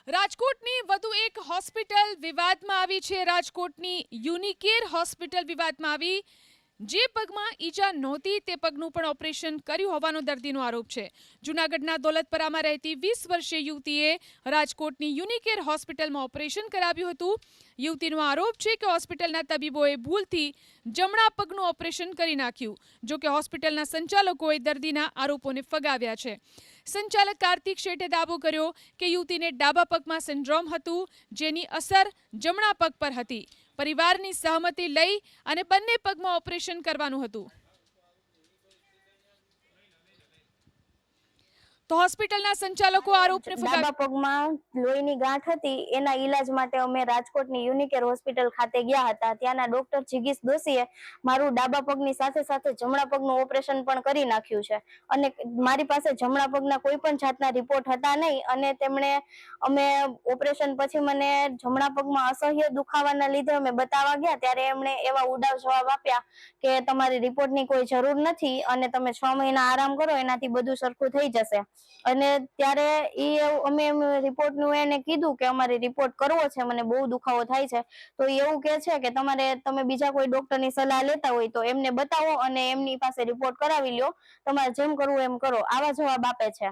રાજકોટની વધુ એક હોસ્પિટલ વિવાદમાં આવી છે. રાજકોટની યુનિકેર હોસ્પિટલ વિવાદમાં આવી. જે પગમાં ઈજા નહોતી તે પગનું પણ ઓપરેશન કર્યું હોવાનો દર્દીનો આરોપ છે. જૂનાગઢના દોલતપરામાં રહેતી 20 વર્ષીય યુવતીએ રાજકોટની યુનિકેર હોસ્પિટલમાં ઓપરેશન કરાવ્યું હતું. યુવતીનો આરોપ છે કે હોસ્પિટલના તબીબોએ ભૂલથી જમણા પગનું ઓપરેશન કરી નાખ્યું. જોકે હોસ્પિટલના સંચાલકોએ દર્દીના આરોપોને ફગાવ્યા છે. સંચાલક કાર્તિક શેઠે દાવો કર્યો કે યુવતીને ડાબા પગમાં સિન્ડ્રોમ હતું, જેની અસર જમણા પગ પર હતી. પરિવારની સહમતિ લઈ અને બંને પગમાં ઓપરેશન કરવાનું હતું. તો હોસ્પિટલના સંચાલકો આરોપને ડાબા પગમાં લોહીની ગાંઠ હતી, એના ઈલાજ માટે અમે રાજકોટની યુનિકેર હોસ્પિટલ ખાતે ગયા હતા. ત્યાંના ડોક્ટર જીગીશ દોશીએ મારું ડાબા પગની સાથે સાથે જમણા પગનું ઓપરેશન પણ કરી નાખ્યું છે અને મારી પાસે જમણા પગના કોઈ પણ જાતના રિપોર્ટ હતા નહીં અને અમે ઓપરેશન પછી મને જમણા પગમાં અસહ્ય દુખાવાના લીધે અમે બતાવવા ગયા ત્યારે એમણે એવા ઉડાવ જવાબ આપ્યા કે તમારી રિપોર્ટની કોઈ જરૂર નથી અને તમે 6 મહિના આરામ કરો, એનાથી બધું સરખું થઈ જશે. અને ત્યારે અમે રિપોર્ટનું એને કીધું કે અમારે રિપોર્ટ કરવો છે, મને બહુ દુખાવો થાય છે. તો એવું કહે છે કે તમે બીજા કોઈ ડોક્ટરની સલાહ લેતા હોય તો એમને બતાવો અને એમની પાસે રિપોર્ટ કરાવી લ્યો, તમારે જેમ કરવું એમ કરો, આવા જવાબ આપે છે.